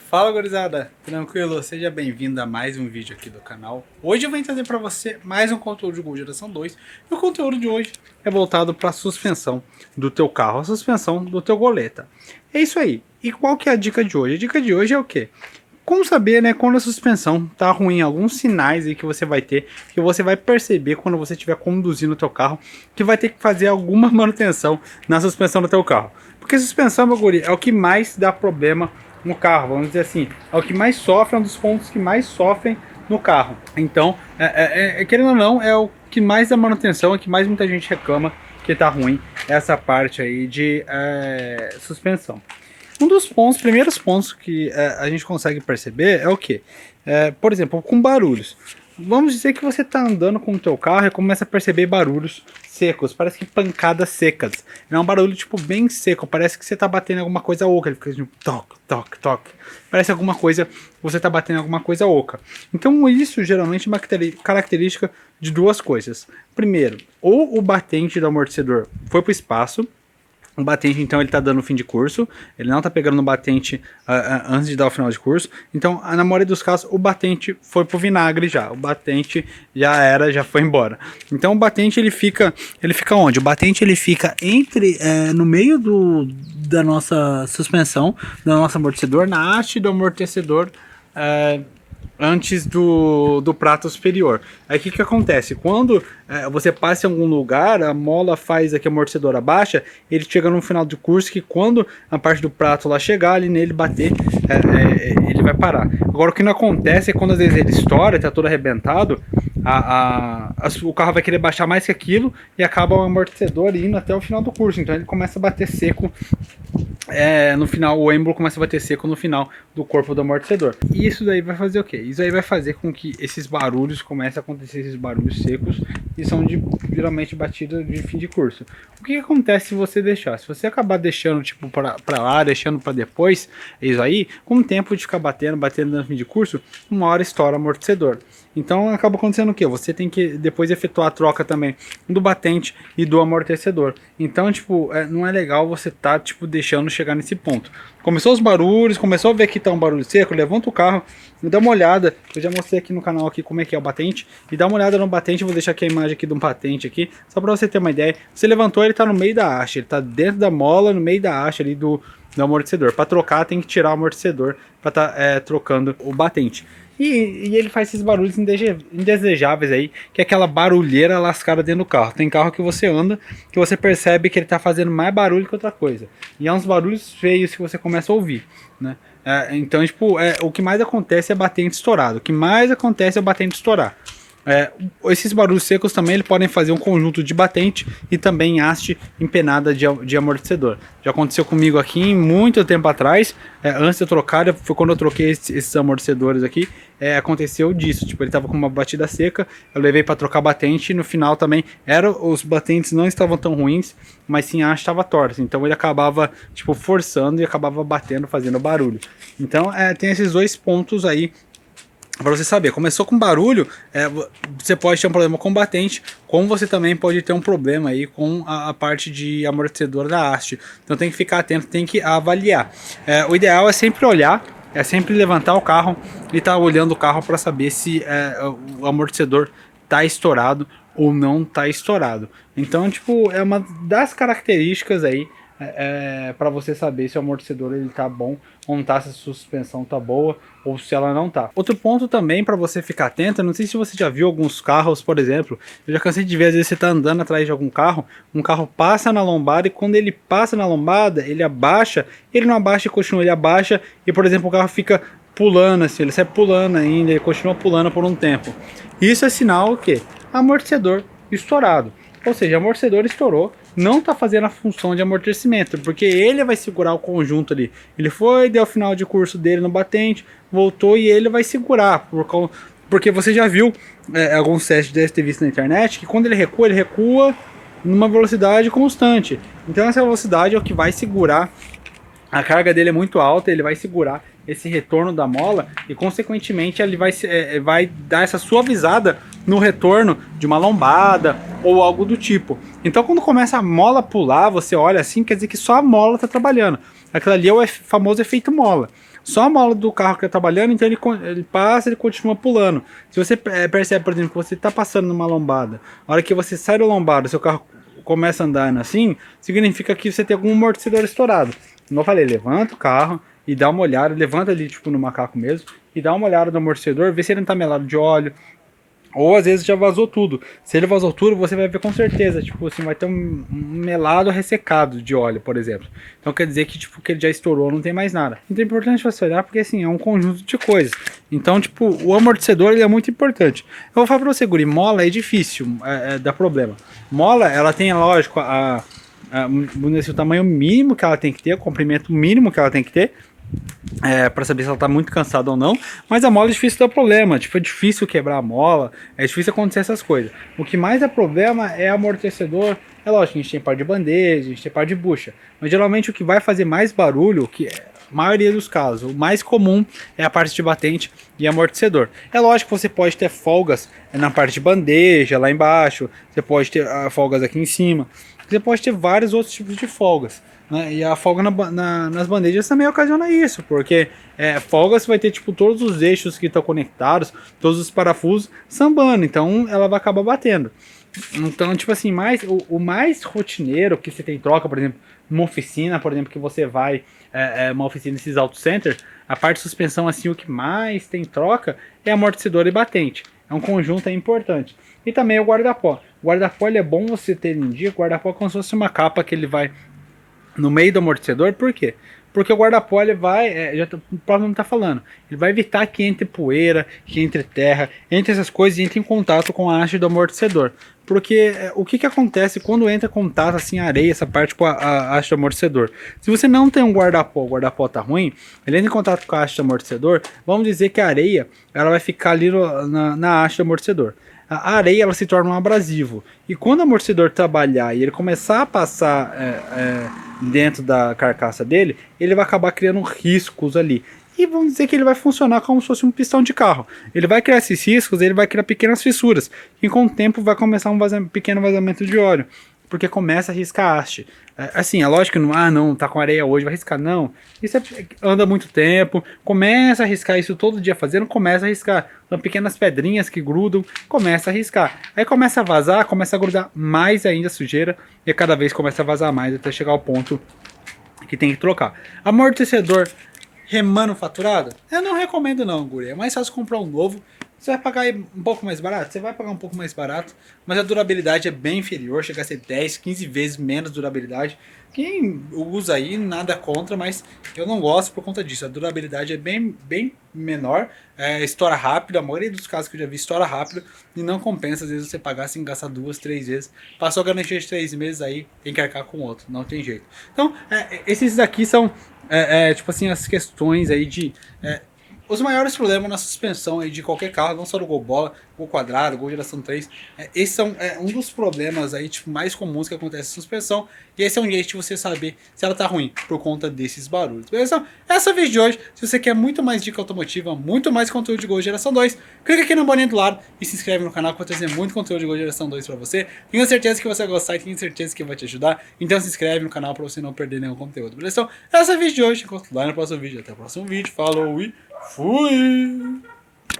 Fala, gurizada, tranquilo? Seja bem-vindo a mais um vídeo aqui do canal. Hoje eu venho trazer para você mais um conteúdo de Gol Geração 2 e o conteúdo de hoje é voltado para a suspensão do teu carro, a suspensão do teu goleta. É isso aí. E qual que é a dica de hoje? A dica de hoje é o quê? Como saber, né, quando a suspensão tá ruim, alguns sinais aí que você vai ter, que você vai perceber quando você estiver conduzindo o teu carro, que vai ter que fazer alguma manutenção na suspensão do teu carro. Porque suspensão, meu guri, é o que mais dá problema no carro, vamos dizer assim, é o que mais sofre, é um dos pontos que mais sofrem no carro. Então, querendo ou não, é o que mais dá manutenção, é o que mais muita gente reclama que tá ruim, essa parte aí de suspensão. Um dos pontos, primeiros pontos que a gente consegue perceber é o que? Por exemplo, com barulhos. Vamos dizer que você está andando com o teu carro e começa a perceber barulhos secos, parece que pancadas secas. É um barulho tipo bem seco, parece que você está batendo em alguma coisa oca, ele fica tipo toque, toque, toque. Parece alguma coisa, você está batendo em alguma coisa oca. Então isso geralmente é uma característica de duas coisas. Primeiro, ou o batente do amortecedor foi para o espaço. O batente, então, ele tá dando fim de curso, ele não tá pegando no batente antes de dar o final de curso, então, na maioria dos casos, o batente foi pro vinagre já, o batente já foi embora. Então, o batente, ele fica onde? O batente, ele fica no meio da nossa suspensão, do nosso amortecedor, na haste do amortecedor, antes do prato superior. Aí o que acontece? Quando você passa em algum lugar, a mola faz aqui, a amortecedora baixa, ele chega no final do curso que quando a parte do prato lá chegar, ali nele bater, ele vai parar. Agora o que não acontece é quando às vezes ele estoura, tá todo arrebentado, o carro vai querer baixar mais que aquilo e acaba o amortecedor indo até o final do curso. Então ele começa a bater seco no final, o êmbolo começa a bater seco no final do corpo do amortecedor. E isso daí vai fazer o quê? Isso aí vai fazer com que esses barulhos comecem a acontecer, esses barulhos secos, e são geralmente batidas de fim de curso. O que acontece se você deixar? Se você acabar deixando tipo pra lá, deixando para depois, isso aí, com o tempo de ficar batendo no fim de curso, uma hora estoura o amortecedor. Então acaba acontecendo o que? Você tem que depois efetuar a troca também do batente e do amortecedor. Então, tipo, não é legal você tá, tipo, deixando chegar nesse ponto. Começou os barulhos, começou a ver que tá um barulho seco, levanta o carro, me dá uma olhada. Eu já mostrei aqui no canal aqui como é que é o batente. E dá uma olhada no batente, eu vou deixar aqui a imagem aqui de um batente aqui, só para você ter uma ideia. Você levantou, ele tá no meio da haste, ele tá dentro da mola, no meio da haste ali do amortecedor. Para trocar tem que tirar o amortecedor para tá trocando o batente. E ele faz esses barulhos indesejáveis aí, que é aquela barulheira lascada dentro do carro. Tem carro que você anda, que você percebe que ele tá fazendo mais barulho que outra coisa. E é uns barulhos feios que você começa a ouvir, né? Então, tipo, o que mais acontece é batente estourado. O que mais acontece é batente estourar. Esses barulhos secos também ele podem fazer um conjunto de batente e também haste empenada de amortecedor. Já aconteceu comigo aqui muito tempo atrás, antes de eu trocar, foi quando eu troquei esses amortecedores aqui, aconteceu disso, tipo, ele tava com uma batida seca, eu levei para trocar batente e no final também, os batentes não estavam tão ruins, mas sim a haste estava torta, então ele acabava, tipo, forçando e acabava batendo, fazendo barulho. Então, tem esses dois pontos aí para você saber. Começou com barulho, você pode ter um problema com batente, como você também pode ter um problema aí com a parte de amortecedor da haste. Então tem que ficar atento, tem que avaliar. O ideal é sempre olhar, é sempre levantar o carro e estar olhando o carro para saber se o amortecedor está estourado ou não está estourado. Então, tipo, é uma das características aí para você saber se o amortecedor ele tá bom ou não tá, se a suspensão tá boa ou se ela não tá. Outro ponto também para você ficar atento, não sei se você já viu alguns carros, por exemplo, eu já cansei de ver, às vezes você tá andando atrás de algum carro, um carro passa na lombada e quando ele passa na lombada, ele abaixa, ele não abaixa e continua, ele abaixa e, por exemplo, o carro fica pulando assim, ele sai pulando ainda, ele continua pulando por um tempo. Isso é sinal o quê? Amortecedor estourado. Ou seja, o amortecedor estourou, não está fazendo a função de amortecimento, porque ele vai segurar o conjunto ali. Ele foi, deu o final de curso dele no batente, voltou e ele vai segurar, porque você já viu alguns testes deve ter visto na internet, que quando ele recua numa velocidade constante. Então essa velocidade é o que vai segurar, a carga dele é muito alta, ele vai segurar esse retorno da mola e consequentemente ele vai dar essa suavizada no retorno de uma lombada ou algo do tipo. Então quando começa a mola a pular, você olha assim, quer dizer que só a mola está trabalhando. Aquilo ali é o famoso efeito mola. só a mola do carro que está trabalhando, então ele passa, ele continua pulando. Se você percebe, por exemplo, que você está passando numa lombada, a hora que você sai da lombada, seu carro começa a andar assim, significa que você tem algum amortecedor estourado. Como eu falei, levanta o carro e dá uma olhada, levanta ali tipo no macaco mesmo, e dá uma olhada no amortecedor, vê se ele não está melado de óleo, ou às vezes já vazou tudo. Se ele vazou tudo, você vai ver com certeza, tipo assim, vai ter um melado ressecado de óleo, por exemplo. Então quer dizer que, tipo, que ele já estourou, não tem mais nada. Então é importante você olhar porque, assim, é um conjunto de coisas. Então, tipo, o amortecedor, ele é muito importante. Eu vou falar pra você, guri, mola é difícil, dá problema. Mola, ela tem, lógico, o tamanho mínimo que ela tem que ter, o comprimento mínimo que ela tem que ter, para saber se ela tá muito cansada ou não, mas a mola é difícil dar problema, tipo, é difícil quebrar a mola, é difícil acontecer essas coisas. O que mais é problema é amortecedor. É lógico que a gente tem par de bandeja, a gente tem par de bucha, mas geralmente o que vai fazer mais barulho, que é a maioria dos casos, o mais comum é a parte de batente e amortecedor. É lógico que você pode ter folgas na parte de bandeja, lá embaixo, você pode ter folgas aqui em cima, você pode ter vários outros tipos de folgas, né? E a folga nas bandejas também ocasiona isso, porque folga você vai ter tipo todos os eixos que estão conectados, todos os parafusos sambando, então ela vai acabar batendo. Então, tipo assim, o mais rotineiro que você tem troca, por exemplo, numa oficina, por exemplo, que você vai, uma oficina desses auto center, a parte de suspensão, assim, o que mais tem troca é amortecedor e batente. É um conjunto importante. E também o guarda-pó. O guarda-pó é bom você ter em dia, o guarda-pó é como se fosse uma capa que ele vai no meio do amortecedor. Por quê? Porque o guarda-pó ele vai, o próprio não está falando, ele vai evitar que entre poeira, que entre terra, entre essas coisas e entre em contato com a haste do amortecedor. Porque o que acontece quando entra em contato assim a areia, essa parte com a haste do amortecedor? Se você não tem um guarda-pó, o guarda-pó tá ruim, ele entra em contato com a haste do amortecedor, vamos dizer que a areia ela vai ficar ali na haste do amortecedor. A areia ela se torna um abrasivo. E quando o amortecedor trabalhar e ele começar a passar dentro da carcaça dele, ele vai acabar criando riscos ali. E vamos dizer que ele vai funcionar como se fosse um pistão de carro. Ele vai criar esses riscos, ele vai criar pequenas fissuras. E com o tempo vai começar um pequeno vazamento de óleo. Porque começa a riscar a haste. Assim, é lógico que não, tá com areia hoje, vai riscar. Não, isso anda muito tempo, começa a riscar isso todo dia fazendo, começa a riscar. São pequenas pedrinhas que grudam, começa a riscar. Aí começa a vazar, começa a grudar mais ainda a sujeira, e cada vez começa a vazar mais até chegar ao ponto que tem que trocar. Amortecedor remanufaturado? Eu não recomendo não, guri. É mais fácil comprar um novo. Você vai pagar um pouco mais barato? Você vai pagar um pouco mais barato, mas a durabilidade é bem inferior, chega a ser 10, 15 vezes menos durabilidade. Quem usa aí, nada contra, mas eu não gosto por conta disso. A durabilidade é bem menor, estoura rápido, a maioria dos casos que eu já vi estoura rápido e não compensa às vezes você pagar assim, gastar 2, 3 vezes. Passou a garantia de 3 meses aí, tem que arcar com outro, não tem jeito. Então, esses daqui são, tipo assim, as questões aí de... os maiores problemas na suspensão aí de qualquer carro, não só do Gol Bola, Gol Quadrado, Gol Geração 3, esses são um dos problemas aí, tipo, mais comuns que acontece na suspensão, e esse é um jeito de você saber se ela tá ruim, por conta desses barulhos, beleza? Então, esse é o vídeo de hoje. Se você quer muito mais dica automotiva, muito mais conteúdo de Gol Geração 2, clica aqui no bolinha do lado e se inscreve no canal que eu vou trazer muito conteúdo de Gol Geração 2 pra você. Tenho certeza que você vai gostar e tenho certeza que vai te ajudar, então se inscreve no canal pra você não perder nenhum conteúdo, beleza? Então, esse é o vídeo de hoje, encontro lá no próximo vídeo. Até o próximo vídeo, falou e fui!